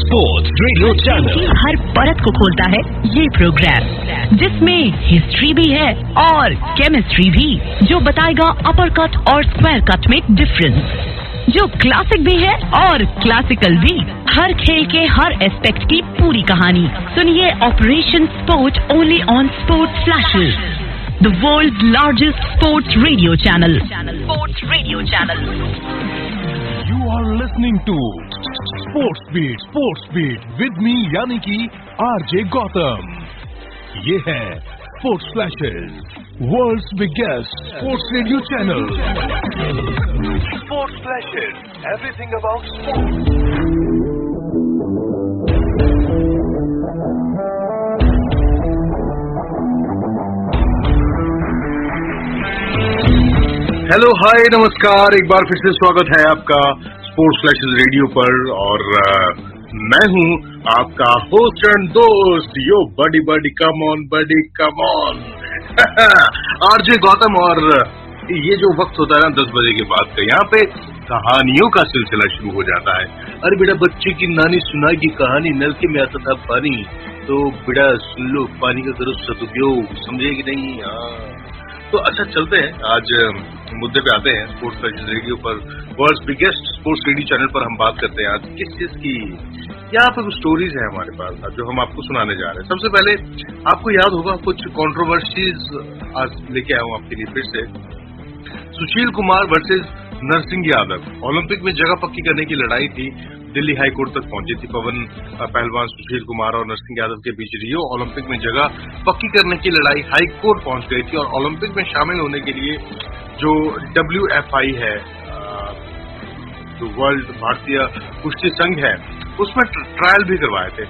Sports radio channel हर परत को खोलता है ये प्रोग्राम, जिसमें हिस्ट्री भी है और केमिस्ट्री भी, जो बताएगा अपर कट और स्क्वायर कट में डिफरेंस, जो क्लासिक भी है और क्लासिकल भी, हर खेल के हर एस्पेक्ट की पूरी कहानी सुनिए operation sport only on sports flashes, the world's largest sports radio channel. Sports radio channel. You are listening to sports beat with me यानी कि आरजे गौतम। ये है sports flashes, world's biggest sports radio channel. Sports flashes, everything about sports. Hello, hi, नमस्कार। एक बार फिर से स्वागत है आपका स्पोर्ट्स फ्लैशेस रेडियो पर और मैं हूं आपका होस्ट एंड दोस्त, यो बडी कम ऑन आरजे गौतम। और ये जो वक्त होता है ना 10 बजे के बाद का, यहाँ पे कहानियों का सिलसिला शुरू हो जाता है। अरे बेटा, बच्चे की नानी सुनाएगी कहानी, नलके में आता था पानी, तो बेटा सुन लो, पानी का करो सदुपयोग, समझे कि नहीं? तो अच्छा, चलते हैं, आज मुद्दे पे आते हैं। स्पोर्ट्स फ्लैशेस रेडियो पर, world's biggest sports radio channel पर हम बात करते हैं आज किस चीज की। यहाँ पे कुछ स्टोरीज है हमारे पास जो हम आपको सुनाने जा रहे हैं। सबसे पहले आपको याद होगा, कुछ कंट्रोवर्सीज आज लेके आया हूँ आपके लिए फिर से। सुशील कुमार वर्सेस नरसिंह यादव, ओलंपिक में जगह पक्की करने की लड़ाई थी, दिल्ली हाई कोर्ट तक पहुंची थी। पहलवान सुशील कुमार और नरसिंह यादव के बीच रियो ओलंपिक में जगह पक्की करने की लड़ाई हाई कोर्ट पहुंच गई थी और ओलंपिक में शामिल होने के लिए जो WFI है, जो वर्ल्ड भारतीय कुश्ती संघ है, उसमें ट्रायल भी करवाए थे।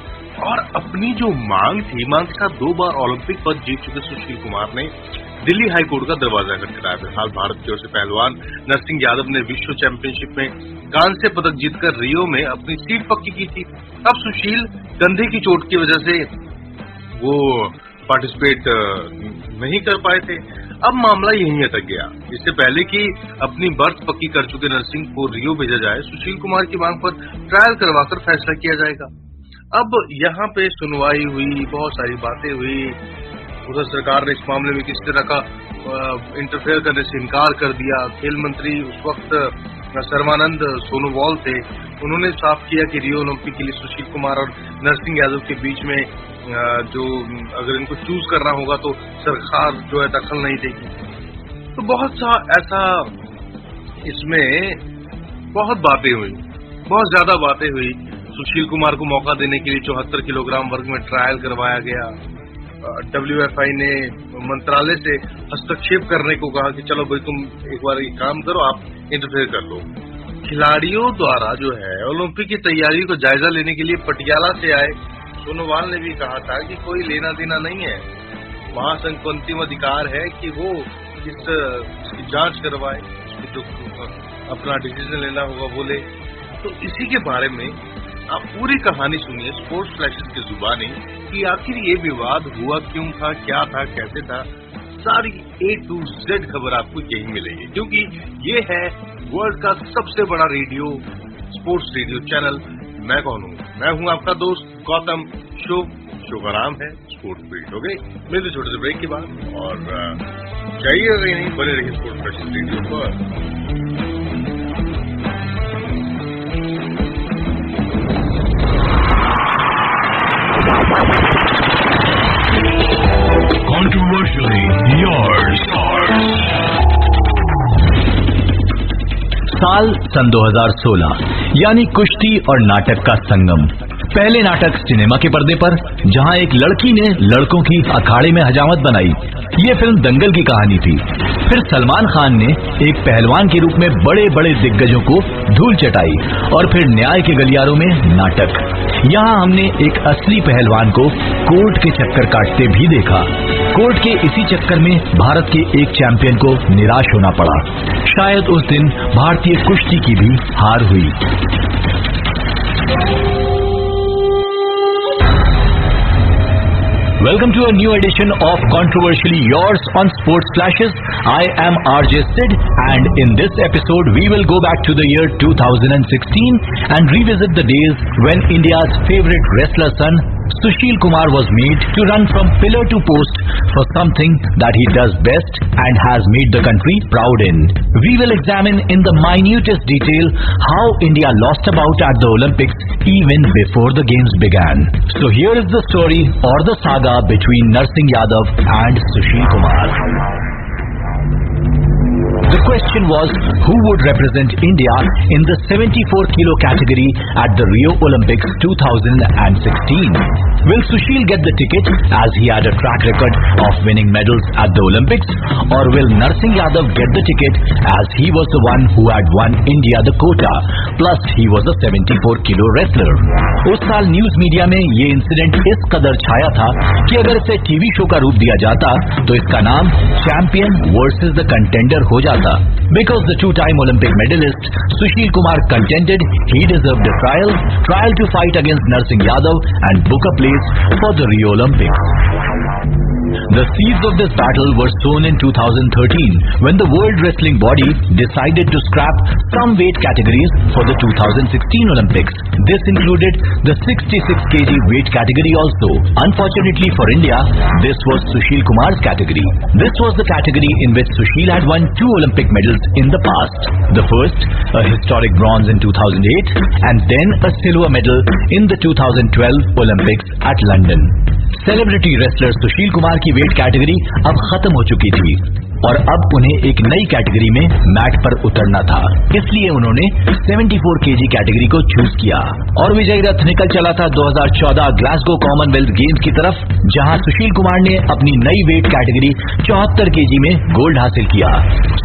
और अपनी जो मांग के साथ 2 बार ओलंपिक पद जीत चुके सुशील कुमार ने दिल्ली हाई कोर्ट का दरवाजा खटखटाया। फिलहाल भारत की ओर से पहलवान नरसिंह यादव ने विश्व चैंपियनशिप में कांस्य पदक जीतकर रियो में अपनी सीट पक्की की थी। अब सुशील कंधे की चोट की वजह से वो पार्टिसिपेट नहीं कर पाए थे। अब मामला यहीं अटक गया। इससे पहले कि अपनी बर्थ पक्की कर चुके नरसिंह को रियो भेजा जाए, सुशील कुमार की मांग पर ट्रायल करवाकर फैसला किया जाएगा। अब यहाँ पे सुनवाई हुई, बहुत सारी बातें हुई। उधर सरकार ने इस मामले में किस तरह का इंटरफेयर करने से इनकार कर दिया। खेल मंत्री उस वक्त सर्बानंद सोनोवाल थे, उन्होंने साफ किया कि रियो ओलंपिक के लिए सुशील कुमार और नरसिंह यादव के बीच में जो अगर इनको चूज करना होगा तो सरकार जो है दखल नहीं देगी। तो बहुत सा ऐसा इसमें बहुत बातें हुई, बहुत ज्यादा बातें हुई। सुशील कुमार को मौका देने के लिए 74 किलोग्राम वर्ग में ट्रायल करवाया गया। WFI ने मंत्रालय से हस्तक्षेप करने को कहा कि चलो भाई, तुम एक बार एक काम करो, आप इंटरफेयर कर लो। खिलाड़ियों द्वारा जो है ओलंपिक की तैयारी को जायजा लेने के लिए पटियाला से आए सोनोवाल ने भी कहा था कि कोई लेना देना नहीं है, महासंघ को अंतिम अधिकार है कि वो इसकी जांच करवाए, जो अपना डिसीजन लेना होगा वो ले। तो इसी के बारे में आप पूरी कहानी सुनिए स्पोर्ट्स फ्लैशेस की जुबानी कि आखिर ये विवाद हुआ क्यों था, क्या था, कैसे था। सारी A to Z खबर आपको यही मिलेगी, क्योंकि ये है वर्ल्ड का सबसे बड़ा रेडियो, स्पोर्ट्स रेडियो चैनल। मैं कौन हूँ? मैं हूँ आपका दोस्त गौतम। शो का नाम है स्पोर्ट्स बीट। हो गई, मिलते छोटे से ब्रेक के बाद और जाइएगा कहीं नहीं, बने रहिए स्पोर्ट्स फ्लैशेस रेडियो पर। Controversially yours. साल सन 2016, यानी कुश्ती और नाटक का संगम। पहले नाटक सिनेमा के पर्दे पर, जहां एक लड़की ने लड़कों की अखाड़े में हजामत बनाई। ये फिल्म दंगल की कहानी थी। फिर सलमान खान ने एक पहलवान के रूप में बड़े बड़े दिग्गजों को धूल चटाई और फिर न्याय के गलियारों में नाटक। यहाँ हमने एक असली पहलवान को कोर्ट के चक्कर काटते भी देखा। कोर्ट के इसी चक्कर में भारत के एक चैंपियन को निराश होना पड़ा। शायद उस दिन भारतीय कुश्ती की भी हार हुई। Welcome to a new edition of Controversially Yours on Sports Flashes. I am RJ Sid, and in this episode we will go back to the year 2016 and revisit the days when India's favorite wrestler son Sushil Kumar was made to run from pillar to post for something that he does best and has made the country proud in. We will examine in the minutest detail how India lost a bout at the Olympics even before the games began. So here is the story or the saga between Narsingh Yadav and Sushil Kumar. The question was, who would represent India in the 74 kilo category at the Rio Olympics 2016? Will Sushil get the ticket as he had a track record of winning medals at the Olympics, or will Narsingh Yadav get the ticket as he was the one who had won India the quota, plus he was a 74 kilo wrestler? उस साल news media में ये incident इस कदर छाया था कि अगर इसे टीवी शो का रूप दिया जाता तो इसका नाम चैंपियन वर्सेस द कंटेंडर हो जाता. Because the two-time Olympic medalist Sushil Kumar contended, he deserved a trial to fight against Narsingh Yadav and book a place for the Rio Olympics. The seeds of this battle were sown in 2013 when the World Wrestling Body decided to scrap some weight categories for the 2016 Olympics. This included the 66 kg weight category also. Unfortunately for India, this was Sushil Kumar's category. This was the category in which Sushil had won 2 Olympic medals in the past. The first, a historic bronze in 2008, and then a silver medal in the 2012 Olympics at London. Celebrity wrestler Sushil Kumar की weight category अब खत्म हो चुकी थी और अब उन्हें एक नई कैटेगरी में मैट पर उतरना था. इसलिए उन्होंने 74 केजी कैटेगरी को चूज किया और विजयी रथ निकल चला था 2014 ग्लासगो कॉमनवेल्थ गेम्स की तरफ, जहां सुशील कुमार ने अपनी नई वेट कैटेगरी 74 केजी में गोल्ड हासिल किया.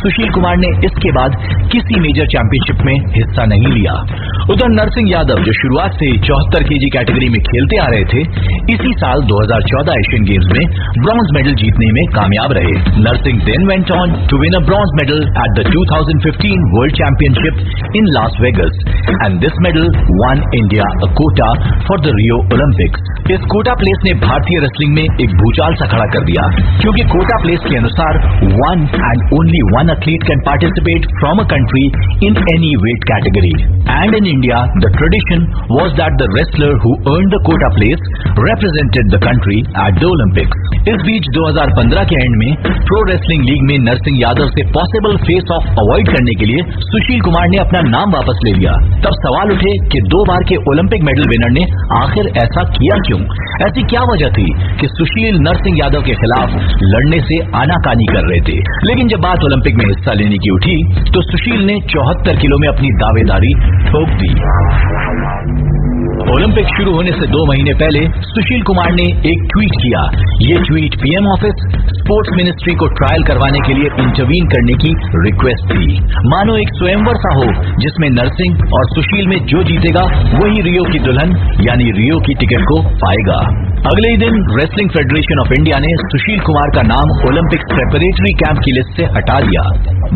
सुशील कुमार ने इसके बाद किसी मेजर चैंपियनशिप में हिस्सा नहीं लिया. उधर नरसिंह यादव, जो शुरुआत से 74 केजी कैटेगरी में खेलते आ रहे थे, इसी साल 2014 एशियन गेम्स में ब्रॉन्ज मेडल जीतने में कामयाब रहे. Narasimha then went on to win a bronze medal at the 2015 World Championship in Las Vegas, and this medal won India a quota for the Rio Olympics. इस कोटा प्लेस ने भारतीय wrestling में एक भूचाल सा खड़ा कर दिया, क्योंकि कोटा प्लेस के अनुसार one and only one athlete can participate from a country in any weight category. And in India, the tradition was that the wrestler who earned the quota place represented the country at the Olympics. इस बीच 2015 के and में pro wrestling league में नरसिंह यादव से possible face of avoid करने के लिए सुशील कुमार ने अपना नाम वापस ले लिया. तब सवाल उठे कि 2 बार के ओलंपिक मेडल विनर ने आखिर ऐसा किया क्यों? ऐसी क्या वजह थी कि सुशील नरसिंह यादव के खिलाफ लड़ने से आनाकानी कर रहे थे? लेकिन जब बात ओलंपिक में हिस्सा लेने की उठी तो सुशील ने 74 किलो में अपनी दावेदारी ठोक दी. ओलंपिक शुरू होने से 2 महीने पहले सुशील कुमार ने एक ट्वीट किया. ये tweet PM office sports ministry को ट्रायल करवाने के लिए इंटरवीन करने की रिक्वेस्ट थी. मानो एक स्वयंवर सा हो जिसमें नरसिंह और सुशील में जो जीतेगा वही रियो की दुल्हन यानी रियो की टिकट को पाएगा. अगले ही दिन रेसलिंग फेडरेशन ऑफ इंडिया ने सुशील कुमार का नाम ओलंपिक प्रेपरेटरी कैंप की लिस्ट से हटा दिया.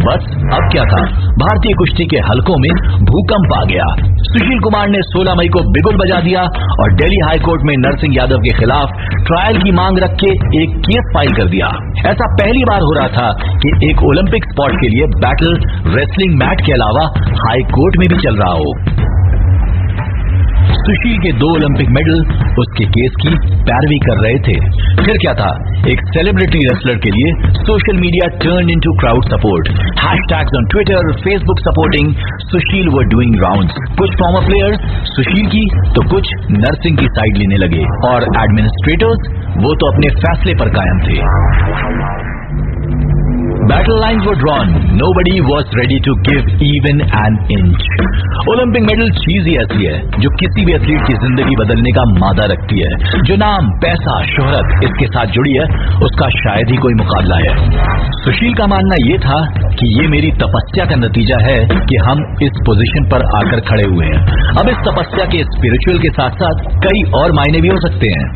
बस अब क्या था, भारतीय कुश्ती के हलकों में भूकंप आ गया. सुशील कुमार ने 16 मई को बिगुल बजा दिया और दिल्ली हाई कोर्ट में नरसिंह यादव के खिलाफ ट्रायल की मांग रख के एक केस फाइल कर दिया. ऐसा पहली बार हो रहा था कि एक ओलंपिक स्पॉट के लिए बैटल रेसलिंग मैट के अलावा हाई कोर्ट में भी चल रहा हो. सुशील के 2 ओलंपिक मेडल उसके केस की पैरवी कर रहे थे. फिर क्या था, एक सेलिब्रिटी रेसलर के लिए social media turn into crowd support. Hashtags on Twitter, Facebook supporting Sushil were doing rounds. कुछ फॉर्मर प्लेयर्स सुशील की तो कुछ नरसिंह की साइड लेने लगे और एडमिनिस्ट्रेटर्स वो तो अपने फैसले पर कायम थे. Battle lines were drawn. Nobody was ready to give even an inch. Olympic medal चीज ही ऐसी है जो किसी भी एथलीट की जिंदगी बदलने का मादा रखती है. जो नाम, पैसा, शोहरत इसके साथ जुड़ी है उसका शायद ही कोई मुकाबला है. सुशील का मानना ये था कि ये मेरी तपस्या का नतीजा है कि हम इस पोजीशन पर आकर खड़े हुए हैं. अब इस तपस्या के स्पिरिचुअल के साथ साथ कई और मायने भी हो सकते हैं.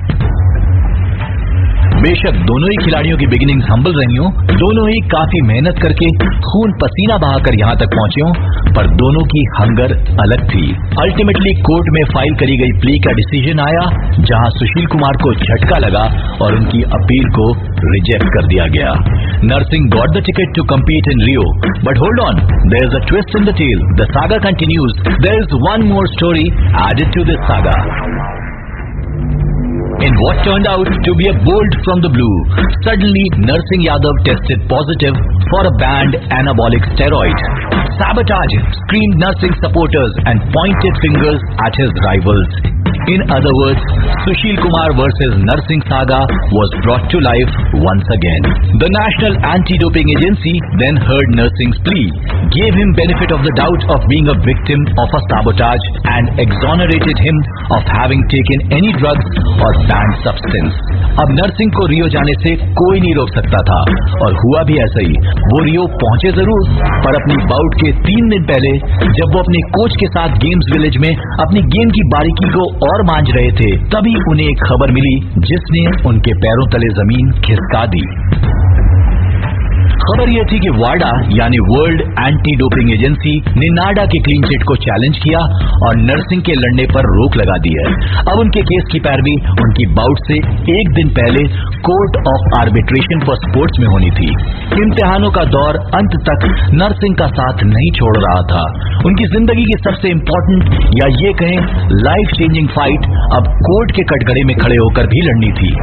बेशक दोनों ही खिलाड़ियों की बिगिनिंग्स हम्बल रही हों, दोनों ही काफी मेहनत करके खून पसीना बहाकर यहाँ तक पहुंचे हों, पर दोनों की हंगर अलग थी। अल्टीमेटली कोर्ट में फाइल करी गई प्ली का डिसीजन आया, जहां सुशील कुमार को झटका लगा और उनकी अपील को रिजेक्ट कर दिया गया। Narsingh got the ticket to compete in Rio, but hold on, there's a twist in the tale. The saga continues. There's one more story added to this saga. In what turned out to be a bolt from the blue, suddenly Narsingh Yadav tested positive for a banned anabolic steroid. Sabotage! Screamed Narsingh supporters and pointed fingers at his rivals. In other words, Sushil Kumar versus Narsingh saga was brought to life once again. The National Anti-Doping Agency then heard Narsingh's plea, gave him benefit of the doubt of being a victim of a sabotage and exonerated him of having taken any drugs or banned substance. अब नरसिंह को रियो जाने से कोई नहीं रोक सकता था, और हुआ भी ऐसा ही। वो रियो पहुंचे जरूर, पर अपनी बाउट के 3 दिन पहले जब वो अपने कोच के साथ गेम्स विलेज में अपनी गेम की बारीकी को और मांझ रहे थे, तभी उन्हें एक खबर मिली जिसने उनके पैरों तले जमीन खिसका दी। खबर यह थी कि वाडा यानी वर्ल्ड एंटी डोपिंग एजेंसी ने नाडा के क्लीन चिट को चैलेंज किया और नरसिंह के लड़ने पर रोक लगा दी है। अब उनके केस की पैरवी उनकी बाउट से 1 दिन पहले court of arbitration for sports में होनी थी। इम्तिहानों का दौर अंत तक नरसिंह का साथ नहीं छोड़ रहा था। उनकी जिंदगी की सबसे इम्पोर्टेंट या ये कहें लाइफ चेंजिंग फाइट अब कोर्ट के कटघरे में खड़े होकर भी लड़नी थी।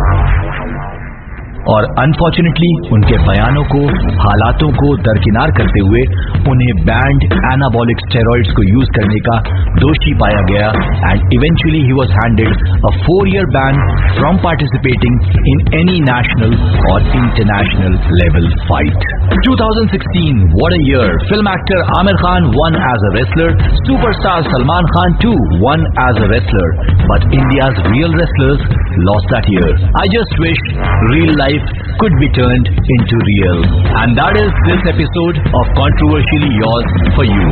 और अनफॉर्चुनेटली उनके बयानों को, हालातों को दरकिनार करते हुए उन्हें बैंड एनाबॉलिक स्टेरॉइड्स को यूज करने का दोषी पाया गया and eventually he was handed a 4-year ban from participating in any national or international level fight. 2016, what a year! Film actor Amir Khan won as a wrestler. Superstar Salman Khan too won as a wrestler. But India's real wrestlers lost that year. I just wish real life could be turned into real. And that is this episode of Controversially Yours for You.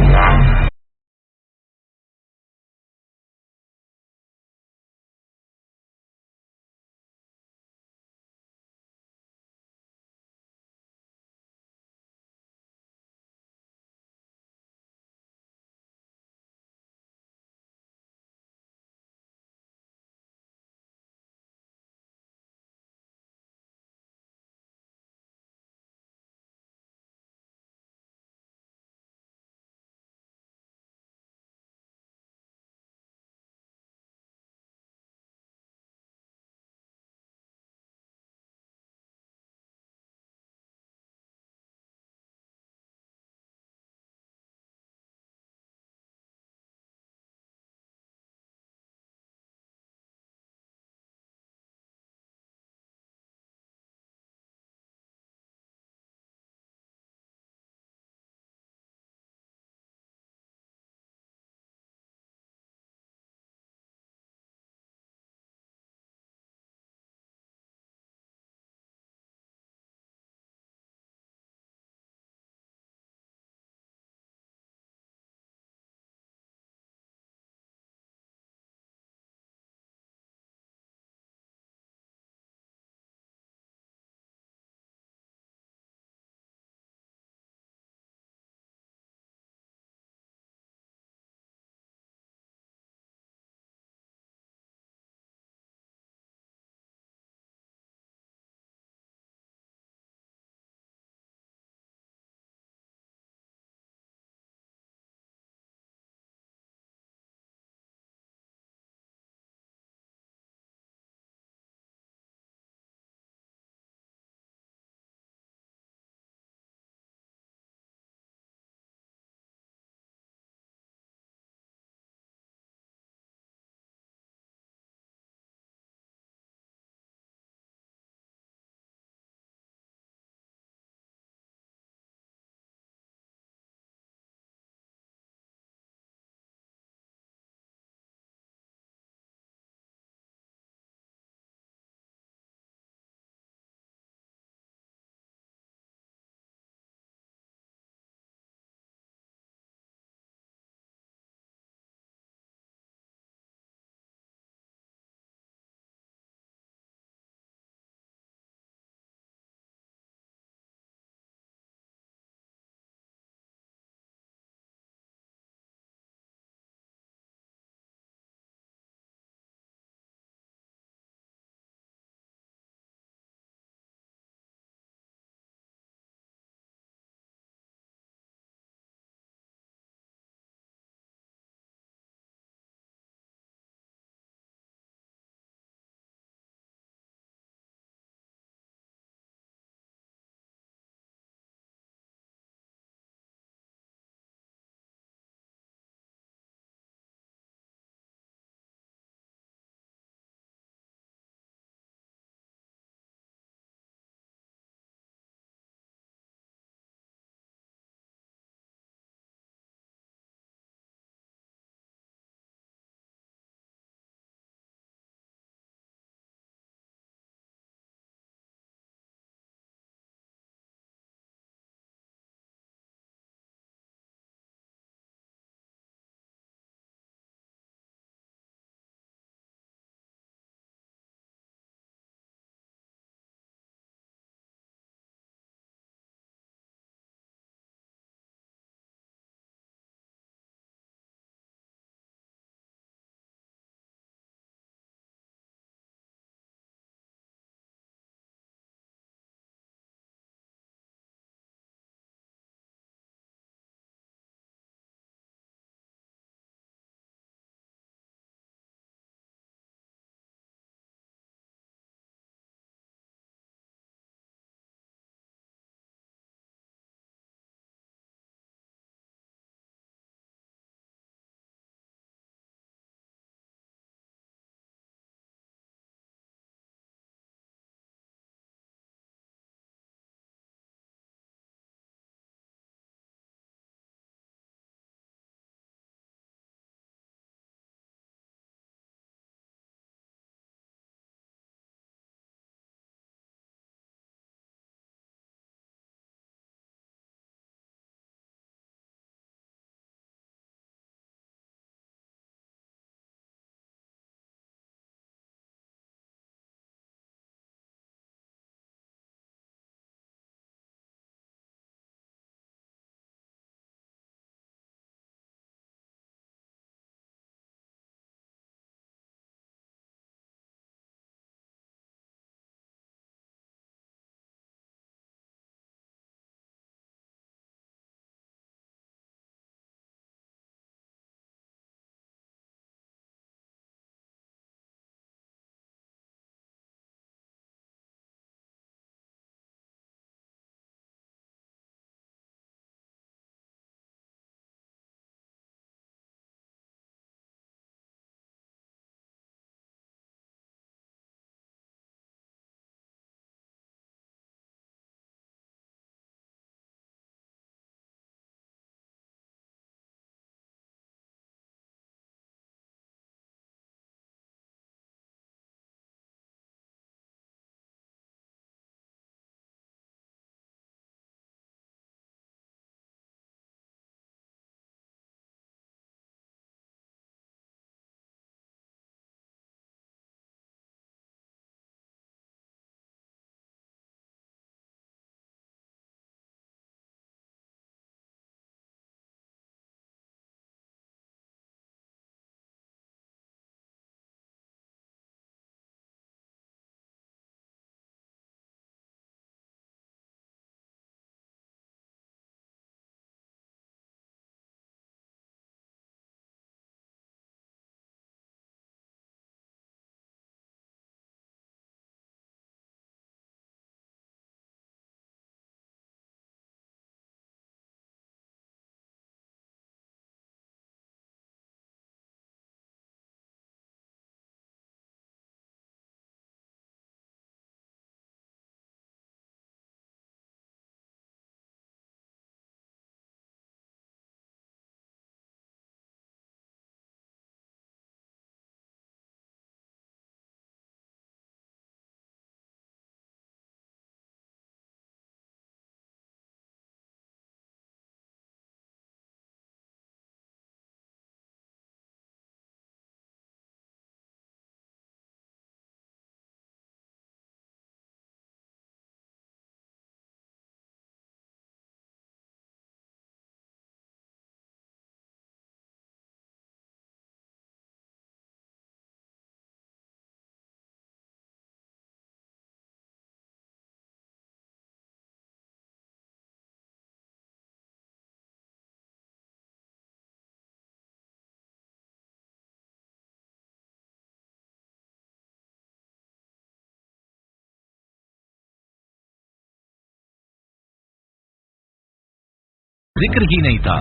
जिक्र ही नहीं था।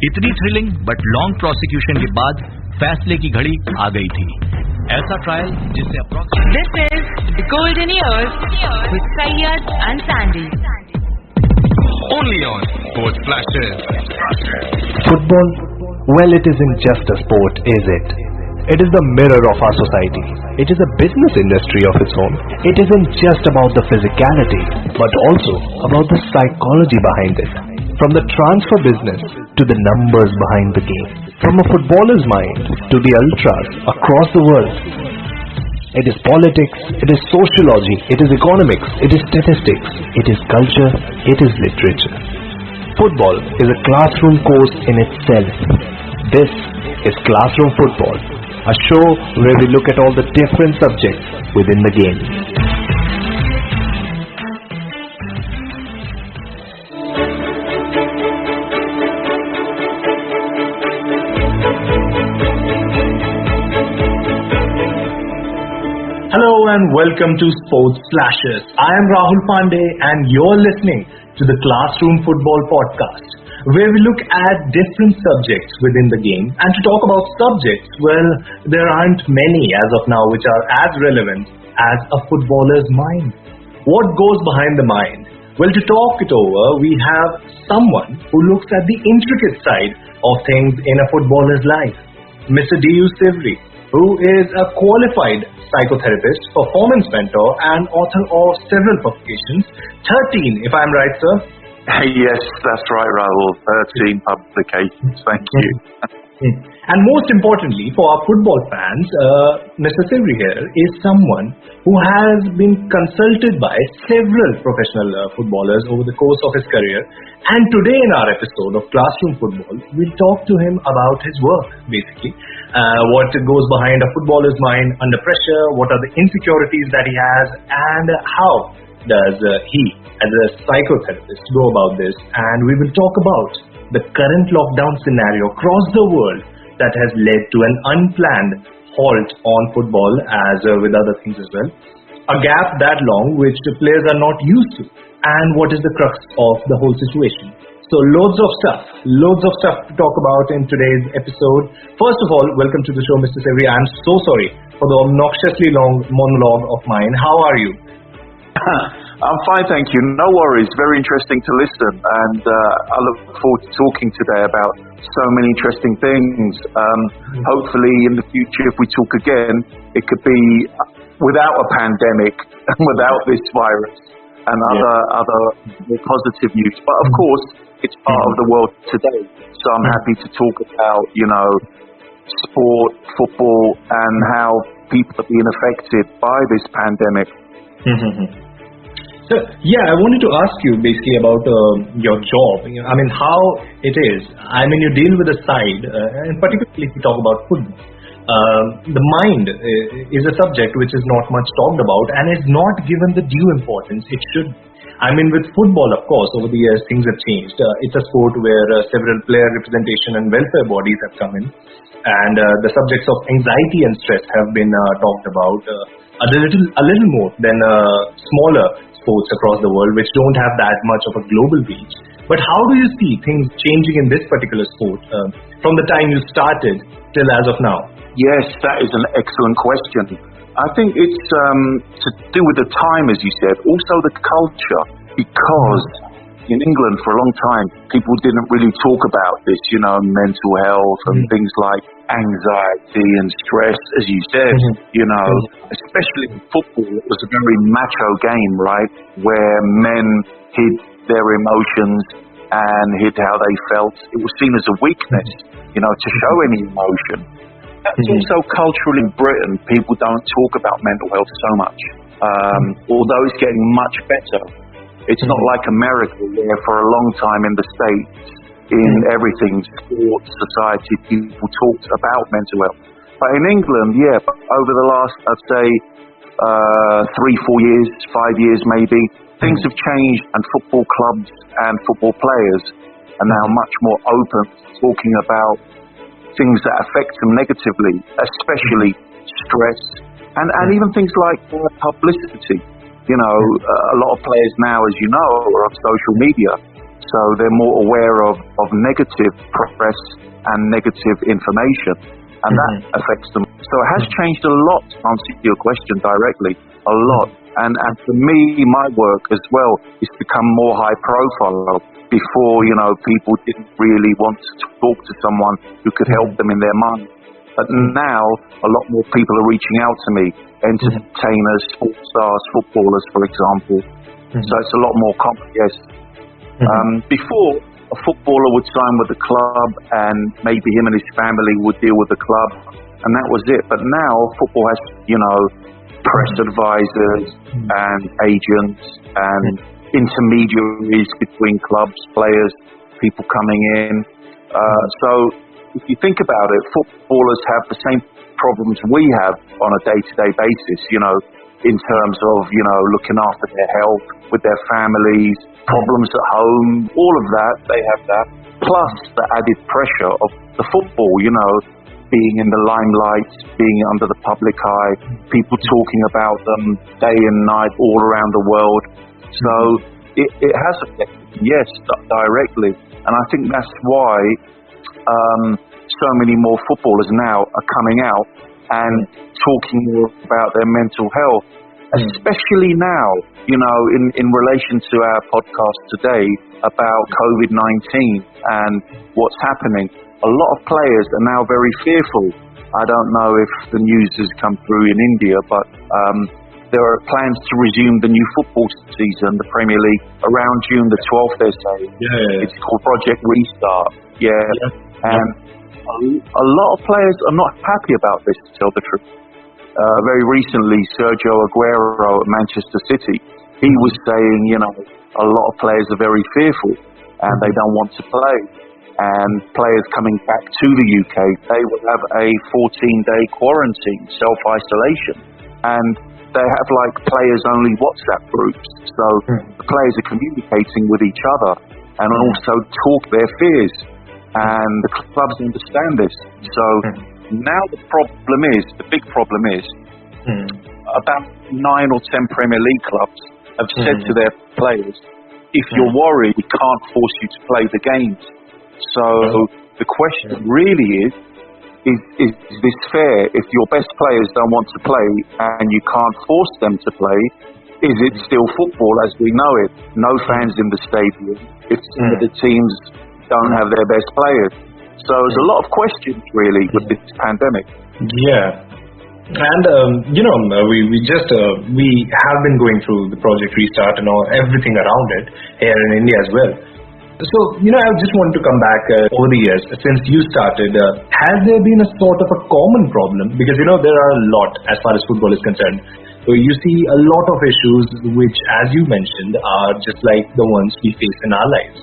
इतनी thrilling but long prosecution के बाद फैसले की घड़ी आ गई थी। ऐसा ट्रायल जिससे This is the Golden Years with Sayyad and Sandy. Only on Sports Flashes. Football, well, it isn't just a sport, is it? It is the mirror of our society. It is a business industry of its own. It isn't just about the physicality, but also about the psychology behind it. From the transfer business to the numbers behind the game. From a footballer's mind to the ultras across the world. It is politics, it is sociology, it is economics, it is statistics, it is culture, it is literature. Football is a classroom course in itself. This is Classroom Football, a show where we look at all the different subjects within the game. Hello and welcome to Sports Flashes. I am Rahul Pandey and you're listening to the Classroom Football Podcast, where we look at different subjects within the game. And to talk about subjects, well, there aren't many as of now which are as relevant as a footballer's mind. What goes behind the mind? Well, to talk it over, we have someone who looks at the intricate side of things in a footballer's life, Mr. D.U. Sivri, who is a qualified psychotherapist, performance mentor, and author of several publications. 13, if I'm right, sir? Yes, that's right, Rahul. 13 publications. Thank you. And most importantly, for our football fans, Mr. Sivri here is someone who has been consulted by several professional footballers over the course of his career. And today in our episode of Classroom Football, we'll talk to him about his work, basically. What goes behind a footballer's mind under pressure, what are the insecurities that he has, and how does he, as a psychotherapist, go about this. And we will talk about the current lockdown scenario across the world that has led to an unplanned halt on football, as with other things as well. A gap that long which the players are not used to, and what is the crux of the whole situation. So loads of stuff to talk about in today's episode. First of all, welcome to the show, Mr. Sivri. I'm so sorry for the obnoxiously long monologue of mine. How are you? I'm fine, thank you. No worries. Very interesting to listen. And I look forward to talking today about so many interesting things. Hopefully in the future, if we talk again, it could be without a pandemic and without this virus and other more positive news. But of course, it's part of the world today. So I'm happy to talk about, sport, football, and how people are being affected by this pandemic. So, I wanted to ask you basically about your job. How it is. You deal with a side, and particularly if you talk about football. The mind is a subject which is not much talked about and is not given the due importance it should. With football, of course, over the years things have changed. It's a sport where several player representation and welfare bodies have come in, and the subjects of anxiety and stress have been talked about a little more than smaller sports across the world, which don't have that much of a global reach. But how do you see things changing in this particular sport from the time you started till as of now? Yes, that is an excellent question. I think it's to do with the time, as you said, also the culture, because in England for a long time, people didn't really talk about this, mental health and things like anxiety and stress, as you said, especially in football. It was a very macho game, right, where men hid their emotions and hid how they felt. It was seen as a weakness, to show any emotion. That's also culturally in Britain, people don't talk about mental health so much, although it's getting much better. It's not like America, where for a long time in the States, in everything, sports, society, people talked about mental health. But in England, over the last, I'd say, 3-4 years, 5 years maybe, things have changed, and football clubs and football players are now much more open to talking about things that affect them negatively, especially stress, and even things like publicity. A lot of players now, as you know, are on social media. So they're more aware of negative press and negative information, and that affects them. So it has changed a lot, to answer your question directly, a lot. And for me, my work as well has become more high profile. Before, people didn't really want to talk to someone who could help them in their mind. But now, a lot more people are reaching out to me, entertainers, sports stars, footballers, for example. So it's a lot more common, yes. Before, a footballer would sign with the club and maybe him and his family would deal with the club, and that was it. But now, football has, press advisors and agents and intermediaries between clubs, players, people coming in. So if you think about it, footballers have the same problems we have on a day-to-day basis, in terms of, looking after their health, with their families, problems at home, all of that, they have that. Plus the added pressure of the football, being in the limelight, being under the public eye, people talking about them day and night all around the world. So it has affected, yes, directly. And I think that's why so many more footballers now are coming out and talking more about their mental health, especially now, in relation to our podcast today about COVID-19 and what's happening. A lot of players are now very fearful. I don't know if the news has come through in India, but there are plans to resume the new football season, the Premier League, around June the 12th, they say. Yeah. It's called Project Restart. And a lot of players are not happy about this, to tell the truth. Very recently, Sergio Aguero at Manchester City, he was saying, a lot of players are very fearful and they don't want to play. And players coming back to the UK, they will have a 14-day quarantine, self-isolation. And they have players-only WhatsApp groups. So the players are communicating with each other and also talk their fears. And the clubs understand this. So now the big problem is, about 9 or 10 Premier League clubs have said to their players, if you're worried, we can't force you to play the games. So the question really is this fair? If your best players don't want to play and you can't force them to play, is it still football as we know it? No fans in the stadium if some of the teams don't have their best players. So there's a lot of questions really with this pandemic. Yeah. And we have been going through the Project Restart and everything around it here in India as well. So, I just want to come back over the years, since you started, has there been a sort of a common problem? Because, there are a lot as far as football is concerned. So you see a lot of issues which, as you mentioned, are just like the ones we face in our lives.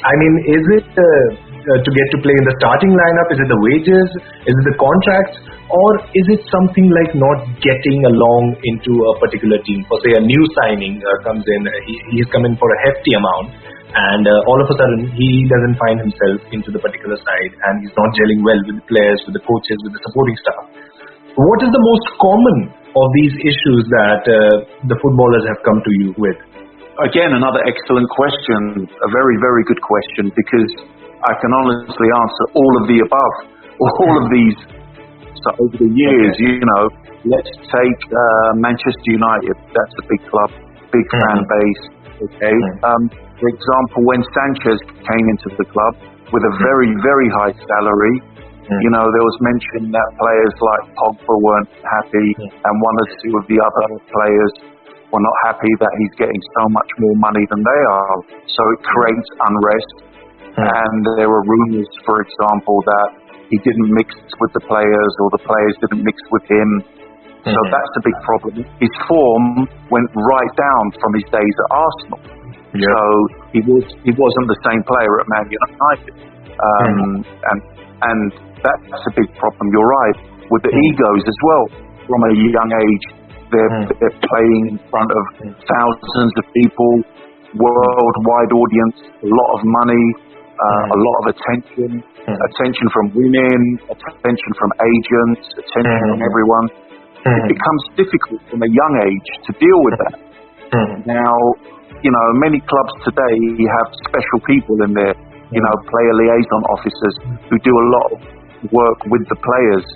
I mean, is it to get to play in the starting lineup? Is it the wages? Is it the contracts? Or is it something like not getting along into a particular team? For say a new signing comes in, he's come in for a hefty amount, and all of a sudden he doesn't find himself into the particular side, and he's not gelling well with the players, with the coaches, with the supporting staff. What is the most common of these issues that the footballers have come to you with? Again, another excellent question, a very, very good question, because I can honestly answer all of the above, all of these. So over the years, let's take Manchester United. That's a big club, big fan base. Okay. For example, when Sanchez came into the club with a very, very high salary, there was mention that players like Pogba weren't happy, and one or two of the other players were not happy that he's getting so much more money than they are. So it creates unrest. And there were rumours, for example, that he didn't mix with the players or the players didn't mix with him. So that's a big problem. His form went right down from his days at Arsenal. Yeah. So he wasn't the same player at Man United. And that's a big problem, you're right, with the egos as well. From a young age, they're playing in front of thousands of people, worldwide audience, a lot of money, a lot of attention from women, attention from agents, attention from everyone. It becomes difficult from a young age to deal with that. Now, many clubs today have special people in there, player liaison officers who do a lot of work with the players.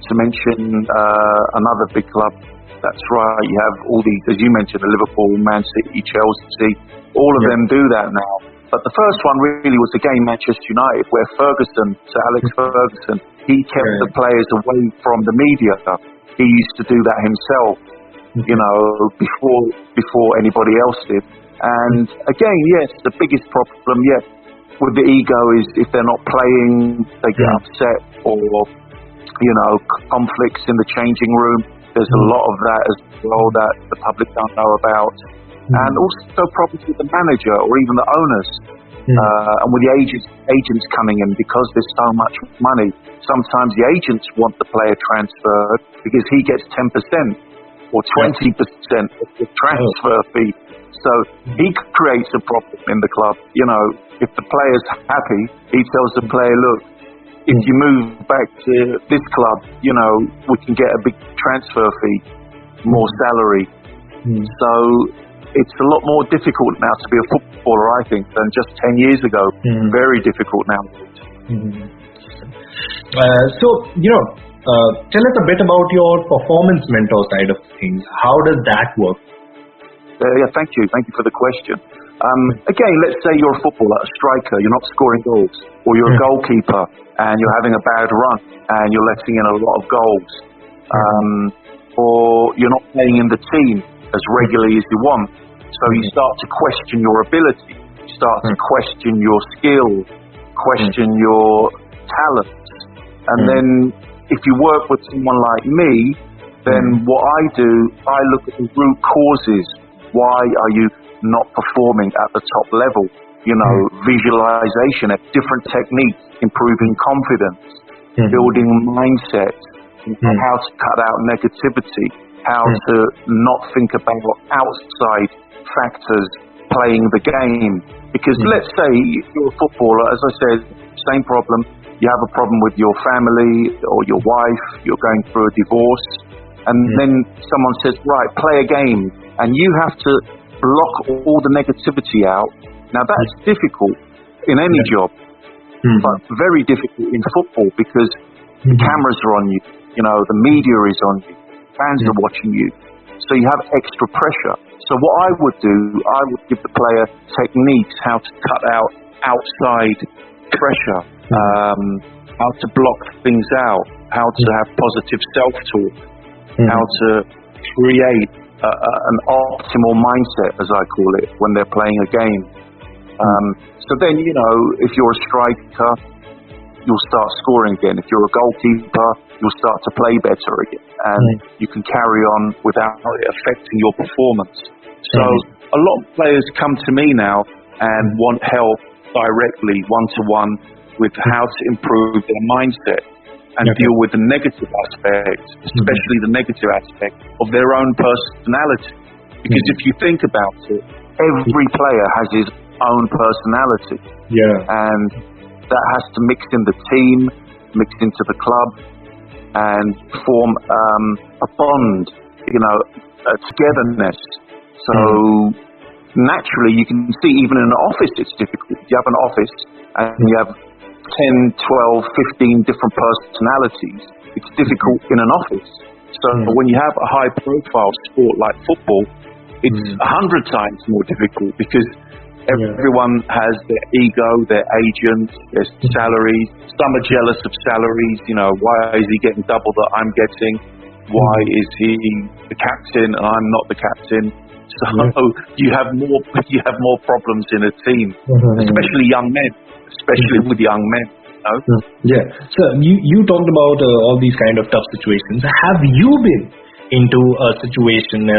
To mention another big club, that's right, you have all these, as you mentioned, Liverpool, Man City, Chelsea, all of them do that now. But the first one really was the game Manchester United, where Sir Alex Ferguson, he kept the players away from the media. He used to do that himself, before anybody else did. And again, yes, the biggest problem with the ego is if they're not playing, they get upset, or conflicts in the changing room. There's a lot of that as well that the public don't know about. And also problems with the manager or even the owners. And with the agents coming in, because there's so much money, sometimes the agents want the player transferred because he gets 10% or 20% of the transfer fee. So he creates a problem in the club. If the player's happy, he tells the player, look, if you move back to this club, we can get a big transfer fee, more salary. So it's a lot more difficult now to be a footballer, I think, than just 10 years ago. Very difficult now. Tell us a bit about your performance mentor side of things. How does that work? Thank you. Thank you for the question. Again, let's say you're a footballer, a striker, you're not scoring goals, or you're a goalkeeper and you're having a bad run and you're letting in a lot of goals, or you're not playing in the team as regularly as you want. So you start to question your ability, you start to question your skill, question your talents. And then if you work with someone like me, then what I do, I look at the root causes. Why are you not performing at the top level? Visualization, different techniques, improving confidence, building mindset, how to cut out negativity, how to not think about outside factors playing the game. Because let's say you're a footballer, as I said, same problem. You have a problem with your family or your wife, you're going through a divorce, and then someone says, right, play a game, and you have to block all the negativity out. Now that's difficult in any job, but very difficult in football because the cameras are on you, the media is on you, fans are watching you, so you have extra pressure. So what I would do, I would give the player techniques how to cut out outside pressure, how to block things out, how to have positive self-talk, how to create an optimal mindset, as I call it, when they're playing a game. So then, if you're a striker, you'll start scoring again. If you're a goalkeeper, you'll start to play better again. And you can carry on without it affecting your performance. So a lot of players come to me now and want help directly, one-to-one, with how to improve their mindset and deal with the negative aspect, especially the negative aspect of their own personality. Because if you think about it, every player has his own personality. And that has to mix in the team, mix into the club, and form a bond, a togetherness. So naturally, you can see even in an office it's difficult. You have an office and you have 10, 12, 15 different personalities. It's difficult in an office. So when you have a high-profile sport like football, it's 100 times more difficult because everyone has their ego, their agents, their salaries. Some are jealous of salaries. Why is he getting double that I'm getting? Why is he the captain and I'm not the captain? So you have more problems in a team, especially young men, especially with young men. So you talked about all these kind of tough situations. Have you been into a situation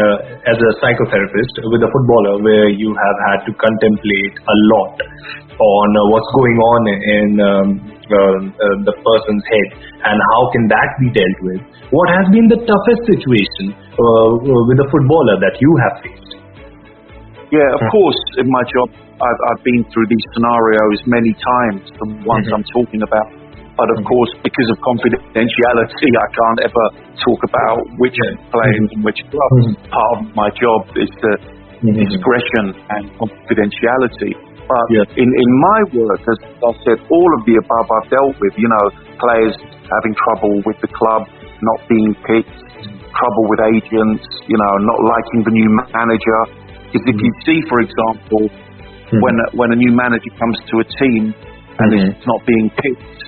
as a psychotherapist with a footballer where you have had to contemplate a lot on what's going on in the person's head and how can that be dealt with? What has been the toughest situation with a footballer that you have faced? Yeah, of course, in my job, I've been through these scenarios many times, the ones I'm talking about. But of course, because of confidentiality, I can't ever talk about which players and which clubs. Part of my job is to discretion and confidentiality. But Yes. in my work, as I said, all of the above I've dealt with, players having trouble with the club, not being picked, trouble with agents, not liking the new manager. Because if you see, for example, when a new manager comes to a team and it's not being picked,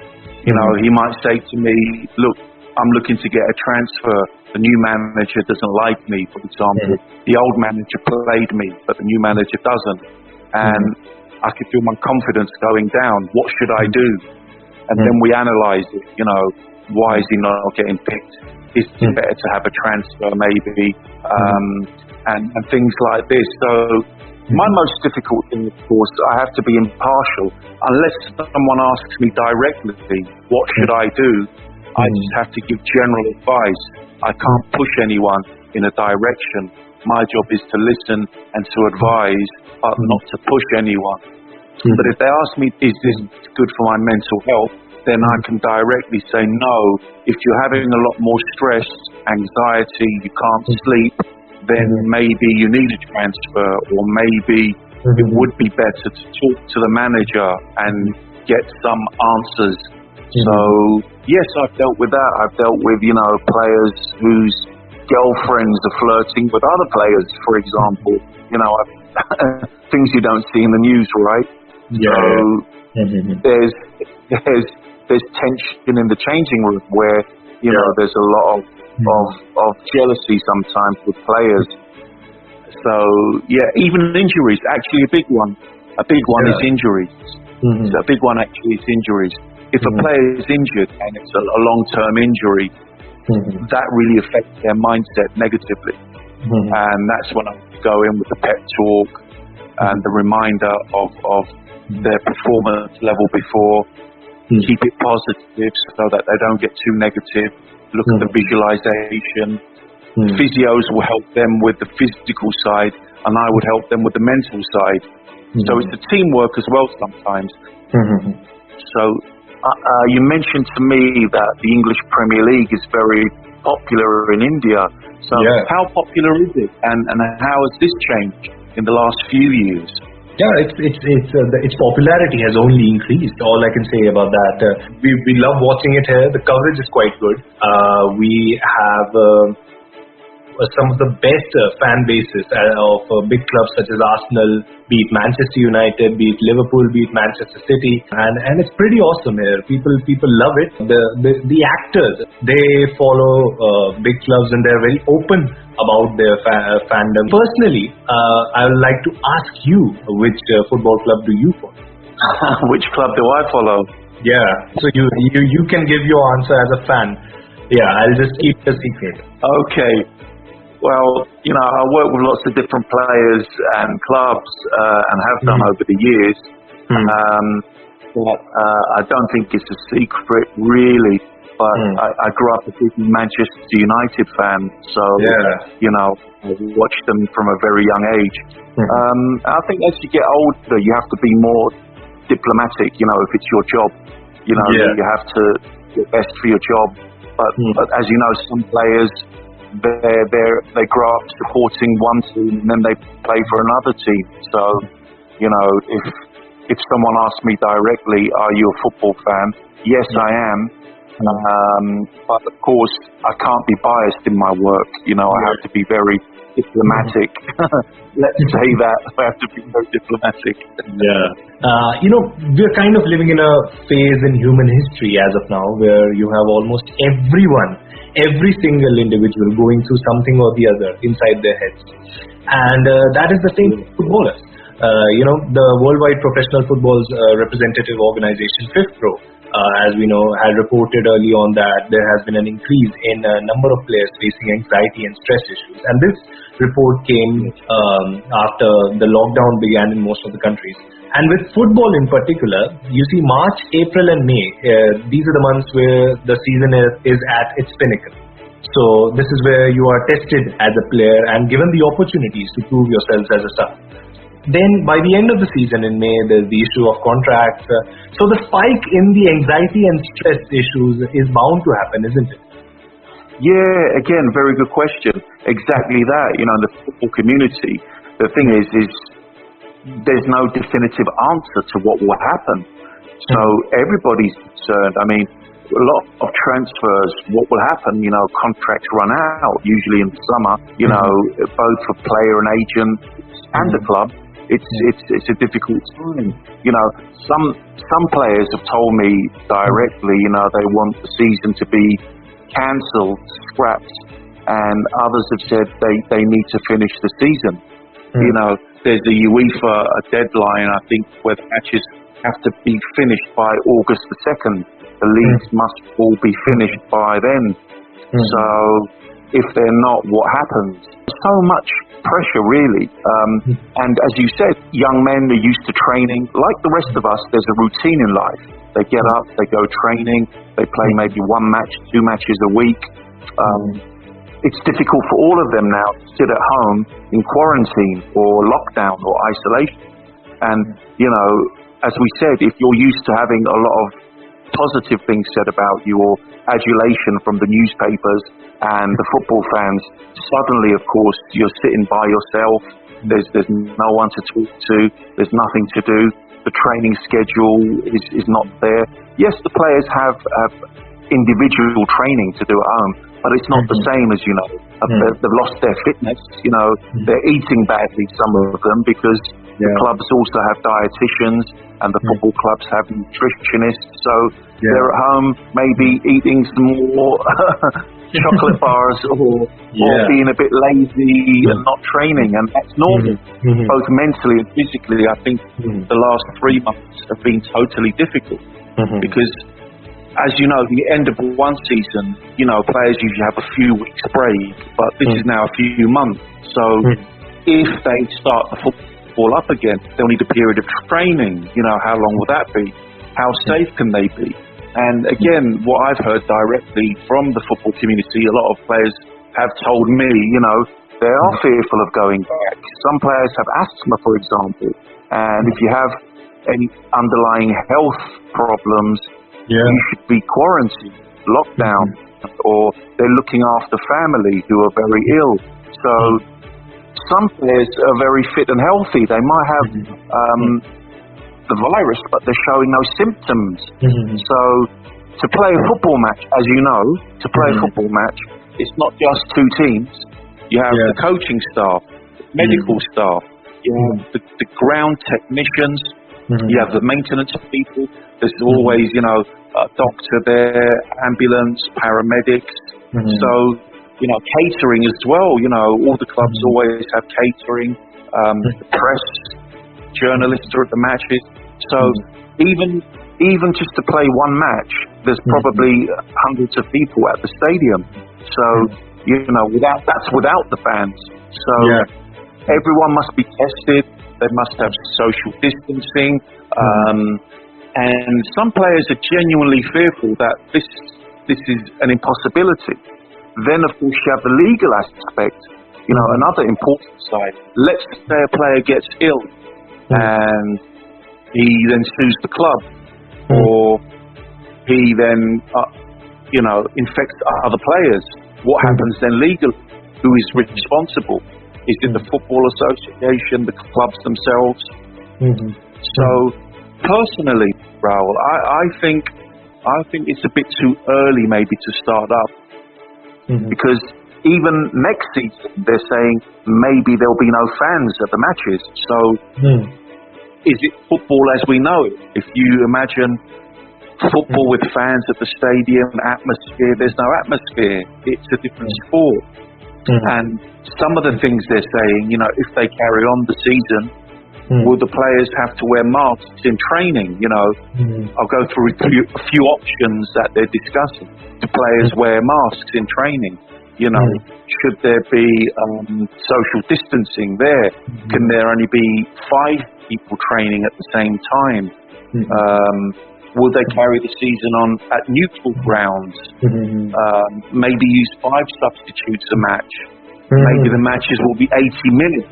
he might say to me, look, I'm looking to get a transfer. The new manager doesn't like me, for example. The old manager played me, but the new manager doesn't. And I could feel my confidence going down. What should I do? And then we analyze it, why is he not getting picked? Is it better to have a transfer maybe? And things like this. So my most difficult thing, of course, I have to be impartial. Unless someone asks me directly, what should I do? I just have to give general advice. I can't push anyone in a direction. My job is to listen and to advise, but not to push anyone. But if they ask me, is this good for my mental health, then I can directly say no. If you're having a lot more stress, anxiety, you can't sleep, then maybe you need a transfer, or maybe it would be better to talk to the manager and get some answers. So, yes, I've dealt with that. I've dealt with, players whose girlfriends are flirting with other players, for example. Things you don't see in the news, right? So there's tension in the changing room where, there's a lot of jealousy sometimes with players. So, even injuries, actually a big one. A big one is injuries. So a big one actually is injuries. If a player is injured and it's a long-term injury, that really affects their mindset negatively. And that's when I go in with the pep talk and the reminder of their performance level before. Keep it positive so that they don't get too negative. Look at the visualization. Physios will help them with the physical side, and I would help them with the mental side. So it's a teamwork as well sometimes. So you mentioned to me that the English Premier League is very popular in India. So how popular is it, and how has this changed in the last few years? Yeah, its popularity has only increased. All I can say about that. We love watching it here. The coverage is quite good. We have some of the best fan bases of big clubs such as Arsenal, be it Manchester United, be it Liverpool, be it Manchester City, and it's pretty awesome here. People love it. The actors, they follow big clubs and they're very open about their fandom. Personally, I would like to ask you, which football club do you follow? Which club do I follow? Yeah, so you can give your answer as a fan. Yeah, I'll just keep the secret. Okay. Well, I work with lots of different players and clubs and have done over the years. But I don't think it's a secret, really. But I grew up a big Manchester United fan, so I watched them from a very young age. I think as you get older, you have to be more diplomatic. If it's your job, you have to do your best for your job. But as you know, some players, they grow up supporting one team and then they play for another team. So, if someone asks me directly, are you a football fan? Yes, I am. But of course, I can't be biased in my work. I have to be very diplomatic. Let's say that. I have to be very diplomatic. We're kind of living in a phase in human history as of now where you have almost every single individual going through something or the other inside their heads. And that is the same for footballers. The Worldwide Professional Football's representative organization, FIFPro, as we know, had reported early on that there has been an increase in a number of players facing anxiety and stress issues. And this report came after the lockdown began in most of the countries. And with football in particular, you see March, April and May, these are the months where the season is at its pinnacle. So this is where you are tested as a player and given the opportunities to prove yourselves as a star. Then by the end of the season in May, there's the issue of contracts. So the spike in the anxiety and stress issues is bound to happen, isn't it? Yeah, again, very good question. Exactly that. In the football community, the thing is there's no definitive answer to what will happen. So everybody's concerned. I mean, a lot of transfers, what will happen, contracts run out, usually in the summer, both for player and agent and the club. It's a difficult time. Some players have told me directly, they want the season to be cancelled, scrapped, and others have said they need to finish the season. There's a UEFA deadline, I think, where the matches have to be finished by August the 2nd. The leagues must all be finished by then. So if they're not, what happens? So much pressure, really. And as you said, young men are used to training. Like the rest of us, there's a routine in life. They get up, they go training, they play maybe 1 match, 2 matches a week. It's difficult for all of them now to sit at home in quarantine or lockdown or isolation. And, as we said, if you're used to having a lot of positive things said about you or adulation from the newspapers and the football fans, suddenly, of course, you're sitting by yourself. There's no one to talk to. There's nothing to do. The training schedule is not there. Yes, the players have individual training to do at home, but it's not the same as, they've lost their fitness. They're eating badly, some of them, because the clubs also have dietitians and the football clubs have nutritionists. So they're at home maybe eating some more chocolate bars or being a bit lazy and not training. And that's normal, both mentally and physically. I think the last 3 months have been totally difficult because, as you know, the end of one season, players usually have a few weeks break, but this is now a few months. So if they start the football up again, they'll need a period of training. How long will that be? How safe can they be? And again, what I've heard directly from the football community, a lot of players have told me, they are fearful of going back. Some players have asthma, for example, and if you have any underlying health problems, you should be quarantined, locked down, or they're looking after family who are very ill. So some players are very fit and healthy. They might have the virus, but they're showing no symptoms. So to play a football match, as you know, to play a football match, it's not just 2 teams. You have the coaching staff, medical staff, you have the ground technicians, you have the maintenance people. There's always, a doctor there, ambulance, paramedics. So, catering as well. All the clubs always have catering. The press, journalists are at the matches. So even just to play 1 match, there's probably hundreds of people at the stadium. So, that's without the fans. So everyone must be tested. They must have social distancing. And some players are genuinely fearful that this is an impossibility. Then, of course, you have the legal aspect, another important side. Let's say a player gets ill and he then sues the club, or he then, infects other players. What happens then legally? Who is responsible? Is it the Football Association, the clubs themselves? So, personally, Raoul, I think it's a bit too early maybe to start up, because even next season they're saying maybe there'll be no fans at the matches. So is it football as we know it? If you imagine football with fans at the stadium, atmosphere, there's no atmosphere. It's a different sport. And some of the things they're saying, if they carry on the season, will the players have to wear masks in training? I'll go through a few options that they're discussing. Do players wear masks in training? Should there be social distancing there? Can there only be 5 people training at the same time? Will they carry the season on at neutral grounds? Maybe use 5 substitutes a match. Maybe the matches will be 80 minutes.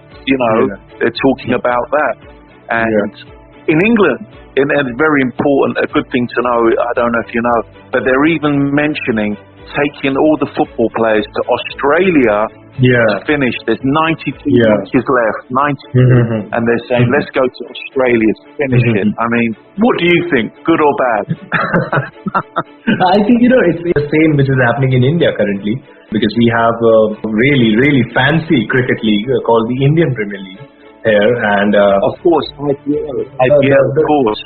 They're talking about that. And in England, and very important, a good thing to know, I don't know if you know, but they're even mentioning taking all the football players to Australia to finish. There's 92 matches left, 92, and they're saying, let's go to Australia to finish it. I mean, what do you think, good or bad? I think, it's the same which is happening in India currently, because we have a really, really fancy cricket league called the Indian Premier League here, and of course, IPL, of course.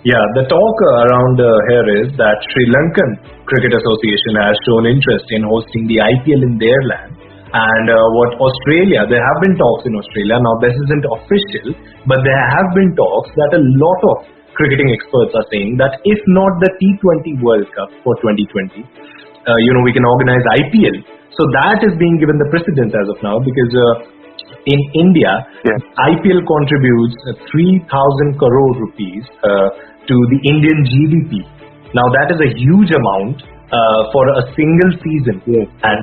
Yeah, the talk around here is that Sri Lankan Cricket Association has shown interest in hosting the IPL in their land. And what Australia, there have been talks in Australia, now this isn't official, but there have been talks that a lot of cricketing experts are saying that if not the T20 World Cup for 2020, we can organize IPL. So that is being given the precedence as of now, because in India, IPL contributes 3,000 crore rupees to the Indian GDP. Now that is a huge amount for a single season. And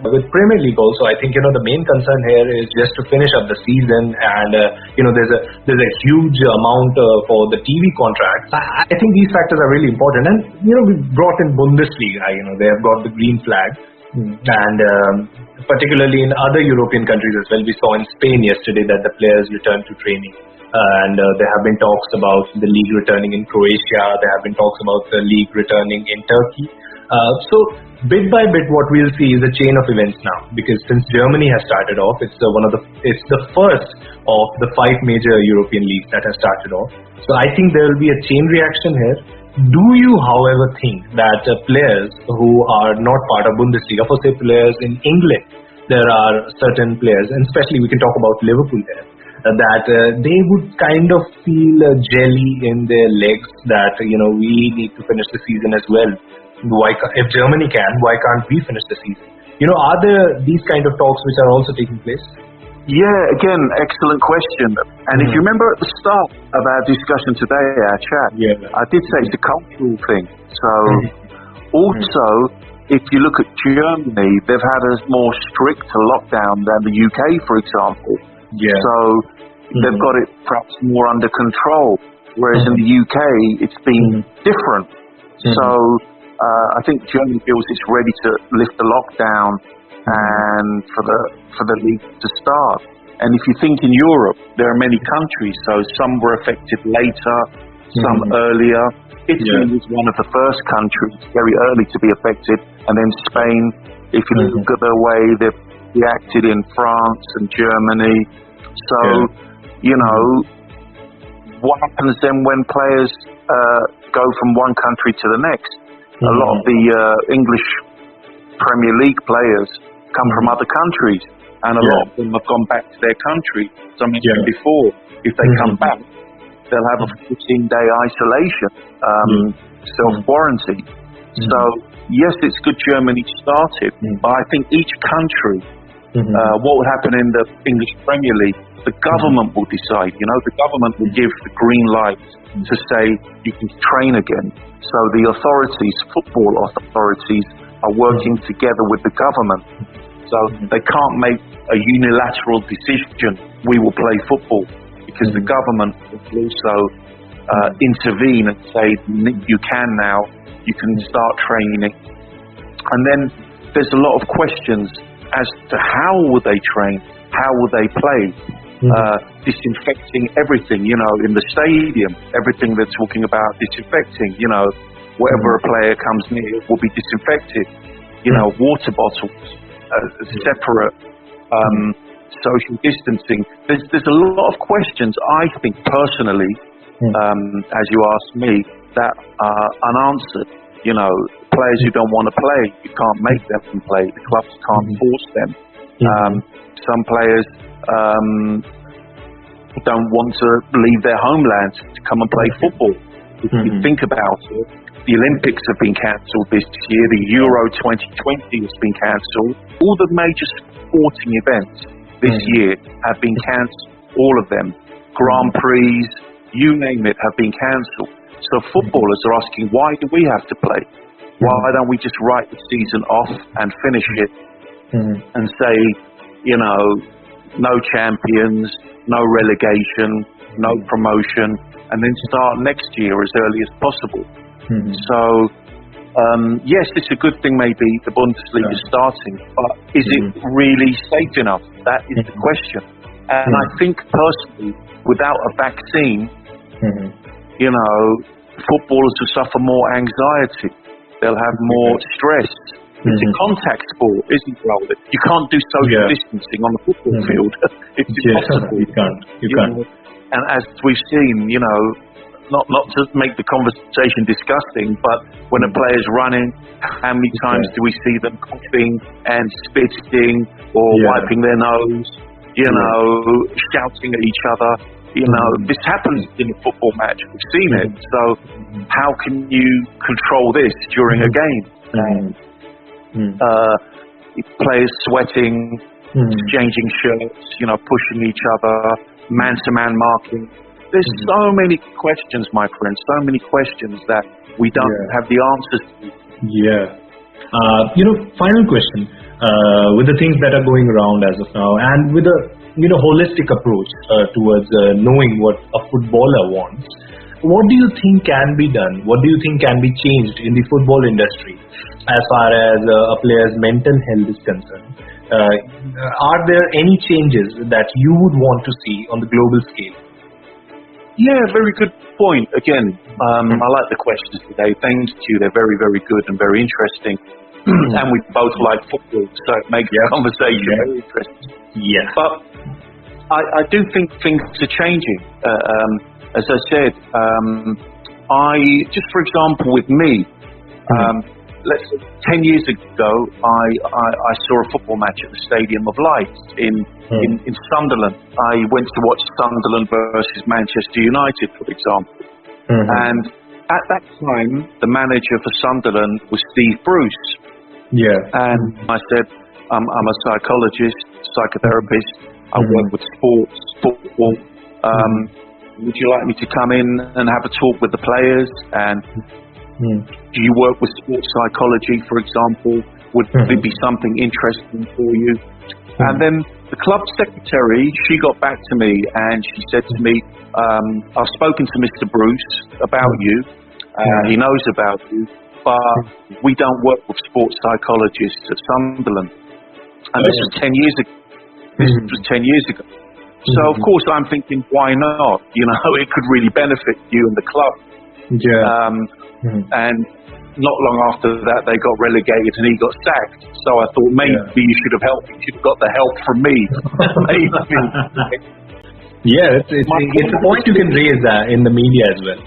with Premier League also, I think the main concern here is just to finish up the season, and there's a huge amount for the TV contracts. I think these factors are really important, and we brought in Bundesliga. They have got the green flag, and particularly in other European countries as well. We saw in Spain yesterday that the players returned to training. And there have been talks about the league returning in Croatia. There have been talks about the league returning in Turkey. So bit by bit, what we'll see is a chain of events now. Because since Germany has started off, it's the first of the 5 major European leagues that has started off. So I think there will be a chain reaction here. Do you, however, think that players who are not part of Bundesliga, for say players in England, there are certain players, and especially we can talk about Liverpool there, that they would kind of feel a jelly in their legs that, we need to finish the season as well. If Germany can, why can't we finish the season? Are there these kind of talks which are also taking place? Yeah, again, excellent question. And if you remember at the start of our discussion today, our chat, I did say it's a cultural thing. So also, if you look at Germany, they've had a more strict lockdown than the UK, for example. So they've got it perhaps more under control, whereas in the UK it's been different. So I think Germany feels it's ready to lift the lockdown and for the league to start. And if you think in Europe, there are many countries, so some were affected later, some earlier. Italy was one of the first countries very early to be affected, and then Spain. If you look at the way they've reacted in France and Germany. So, what happens then when players go from one country to the next? A lot of the English Premier League players come from other countries, and a lot of them have gone back to their country. As I mentioned before, if they come back, they'll have a 14-day isolation, self-quarantine. So, yes, it's good Germany started, but I think each country, what would happen in the English Premier League, the government will decide. The government will give the green light to say you can train again. So the authorities, football authorities, are working together with the government. So they can't make a unilateral decision, we will play football, because the government will also intervene and say, you can now, you can start training. And then there's a lot of questions as to how will they train, how will they play, disinfecting everything, in the stadium, everything they're talking about disinfecting, wherever a player comes near will be disinfected, water bottles, separate, social distancing. There's a lot of questions, I think, personally, as you asked me, that are unanswered. Players who don't want to play, you can't make them play. The clubs can't force them. Some players don't want to leave their homeland to come and play football. If you think about it, the Olympics have been cancelled this year, the Euro 2020 has been cancelled. All the major sporting events this year have been cancelled, all of them. Grand Prix, you name it, have been cancelled. So footballers are asking, why do we have to play? Why don't we just write the season off and finish it and say, no champions, no relegation, no promotion, and then start next year as early as possible. So yes, it's a good thing maybe the Bundesliga is starting, but is it really safe enough? That is the question. And I think personally, without a vaccine, footballers will suffer more anxiety. They'll have more stress. It's a contact sport, isn't it, Raul? You can't do social distancing on the football field. It's impossible. You can't. And as we've seen, not to make the conversation disgusting, but when a player's running, how many times do we see them coughing and spitting or wiping their nose, shouting at each other? This happens in a football match. We've seen it. So how can you control this during a game? Players sweating, exchanging shirts, pushing each other, man-to-man marking. There's so many questions, my friend, so many questions that we don't have the answers to. Final question. With the things that are going around as of now, and with a holistic approach towards knowing what a footballer wants, what do you think can be done? What do you think can be changed in the football industry as far as a player's mental health is concerned? Are there any changes that you would want to see on the global scale? Yeah, very good point. Again, I like the questions today. Thank you. They're very, very good and very interesting. And we both like football, so it makes the conversation very interesting. Yeah. But I do think things are changing. As I said, just for example, with me, let's say 10 years ago, I saw a football match at the Stadium of Light in Sunderland. I went to watch Sunderland versus Manchester United, for example. And at that time, the manager for Sunderland was Steve Bruce. And I said, I'm a psychologist, psychotherapist. I work with sports, football. Would you like me to come in and have a talk with the players? And do you work with sports psychology, for example? Would it be something interesting for you? And then the club secretary, she got back to me and she said to me, I've spoken to Mr. Bruce about you. He knows about you, but we don't work with sports psychologists at Sunderland. And this was 10 years ago. So, of course, I'm thinking, why not? It could really benefit you and the club. And not long after that, they got relegated and he got sacked. So I thought, maybe you should have helped. You should have got the help from me. It's a point you can raise in the media as well.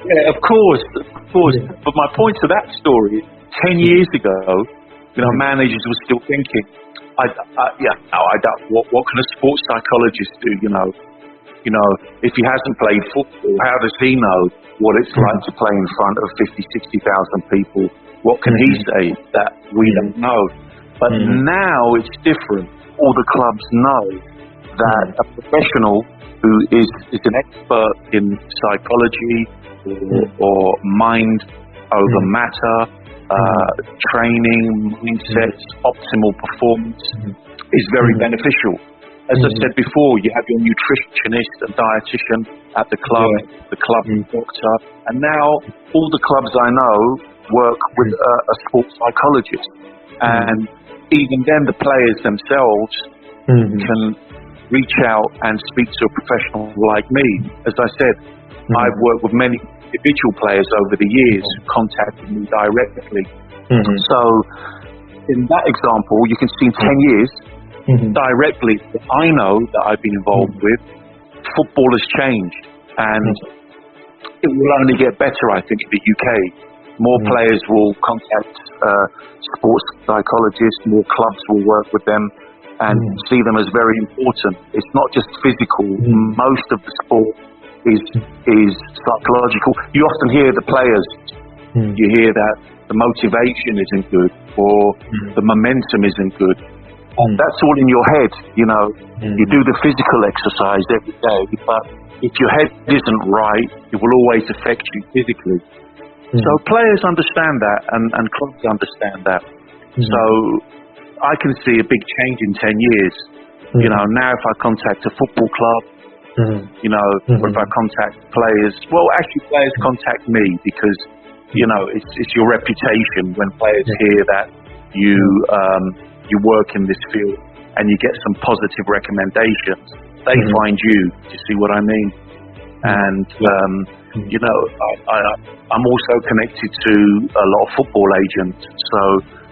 Yeah, of course. But my point to that story is, 10 years ago, managers were still thinking, what can a sports psychologist do? If he hasn't played football, how does he know what it's like to play in front of 50, 60,000 people? What can he say that we don't know? But now it's different. All the clubs know that a professional who is an expert in psychology or mind over matter, training, mindsets, optimal performance is very beneficial. As I said before, you have your nutritionist and dietitian at the club, the club doctor, and now all the clubs I know work with a sports psychologist. And even then, the players themselves can reach out and speak to a professional like me. As I said, I've worked with many individual players over the years who contacted me directly. So, in that example, you can see in 10 years, directly, I know that I've been involved with, football has changed, and it will only get better, I think, in the UK. More players will contact sports psychologists, more clubs will work with them and see them as very important. It's not just physical. Most of the sport is psychological. You often hear the players, you hear that the motivation isn't good or the momentum isn't good. That's all in your head, You do the physical exercise every day, but if your head isn't right, it will always affect you physically. So players understand that and clubs understand that. So I can see a big change in 10 years. Now if I contact a football club, or if I contact players, well, actually players contact me because you know, it's your reputation when players hear that you work in this field and you get some positive recommendations. They find you. Do you see what I mean? And you know, I'm also connected to a lot of football agents. So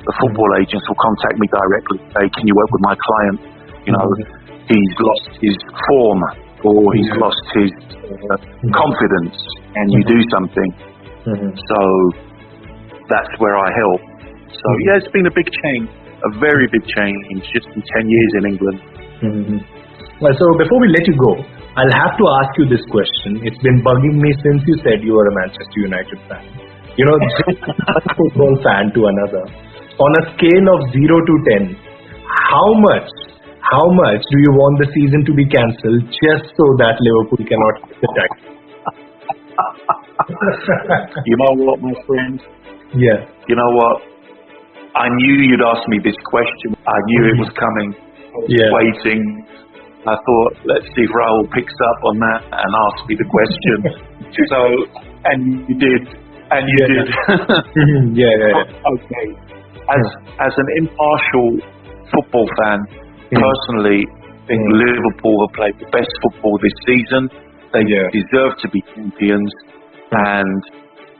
the football agents will contact me directly, say, "Can you work with my client? You know, he's lost his form, or he's lost his confidence, and you do something." So that's where I help. So yeah, it's been a big change, a very big change, just in 10 years in England. Well, so before we let you go, I'll have to ask you this question. It's been bugging me since you said you were a Manchester United fan. You know, just one football fan to another. On a scale of 0 to 10, how much do you want the season to be cancelled just so that Liverpool cannot get the title? You know what, my friend? Yeah. You know what? I knew you'd ask me this question. I knew it was coming. I was waiting. I thought, let's see if Rahul picks up on that and asks me the question. So, and you did. And you did. Okay. As an impartial football fan, personally, I think Liverpool have played the best football this season. They deserve to be champions, and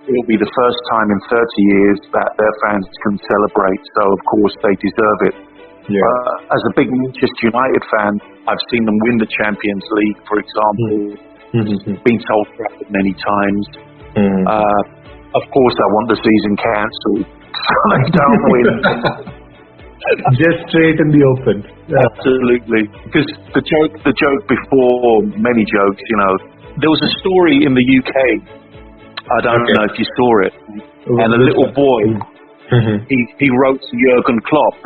it'll be the first time in 30 years that their fans can celebrate. So, of course, they deserve it. As a big Manchester United fan, I've seen them win the Champions League, for example. Been told Trafford many times. Of course, I want the season cancelled so they don't win. Just straight in the open. Absolutely. Because the joke before many jokes, you know, there was a story in the UK. I don't know if you saw it. And a little boy, he wrote to Jurgen Klopp.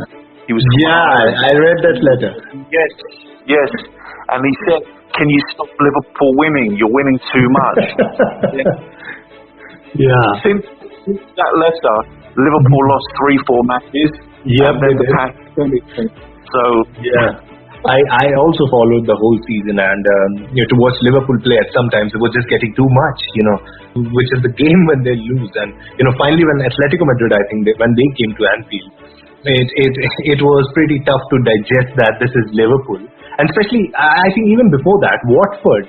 He was I read that letter. Yes. And he said, "Can you stop Liverpool winning? You're winning too much." Since that letter, Liverpool lost 3-4 matches. So I also followed the whole season, and you know, to watch Liverpool play at sometimes it was just getting too much, you know, which is the game when they lose. And you know, finally when Atletico Madrid, I think when they came to Anfield, it was pretty tough to digest that this is Liverpool, and especially I think even before that Watford.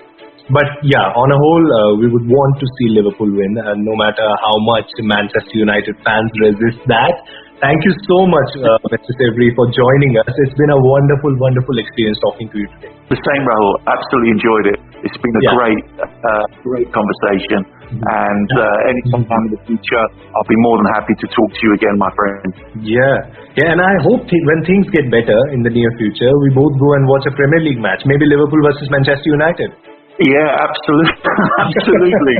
But yeah, on a whole, we would want to see Liverpool win, no matter how much Manchester United fans resist that. Thank you so much, Mr. Severi, for joining us. It's been a wonderful, wonderful experience talking to you today. The same, Rahul. Absolutely enjoyed it. It's been a great conversation. And any sometime in the future, I'll be more than happy to talk to you again, my friend. Yeah, and I hope when things get better in the near future, we both go and watch a Premier League match. Maybe Liverpool versus Manchester United. Yeah, absolutely. Absolutely.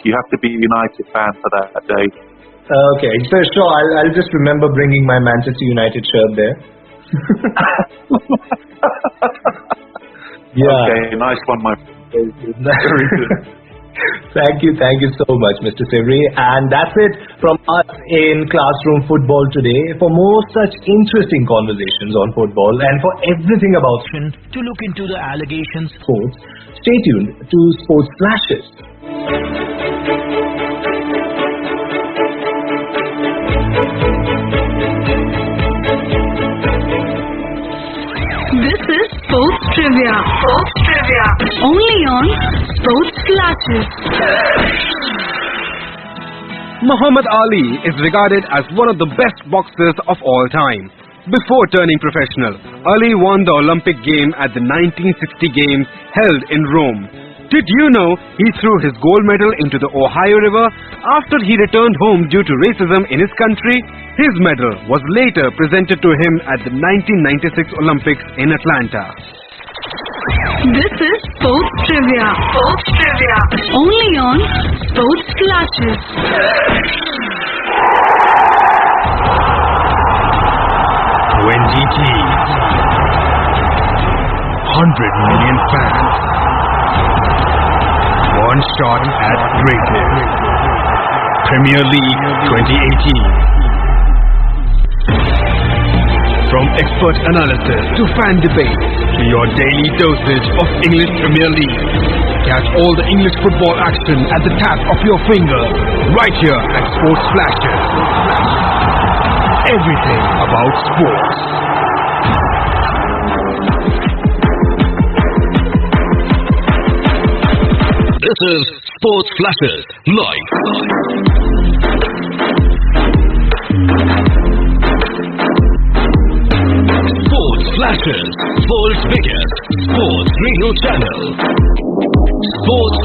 You have to be a United fan for that day. Okay, so sure, I'll just remember bringing my Manchester United shirt there. Okay, nice one, my friend. Very good. Thank you so much, Mr. Severi. And that's it from us in Classroom Football today. For more such interesting conversations on football and for everything about to look into the allegations, sports, stay tuned to Sports Flashes. This is Sports Trivia. Only on Sports Flashes. Muhammad Ali is regarded as one of the best boxers of all time. Before turning professional, Ali won the Olympic game at the 1960 Games held in Rome. Did you know he threw his gold medal into the Ohio River after he returned home due to racism in his country? His medal was later presented to him at the 1996 Olympics in Atlanta. This is Sports Trivia. Only on Sports Flashes. When GT 100 million fans. One shot at greatness. Premier League 2018. From expert analysis to fan debate to your daily dosage of English Premier League. Catch all the English football action at the tap of your finger, right here at Sports Flashes. Everything about sports. This is Sports Flashes Live. Sports Flashes, world's biggest sports radio channel. Sports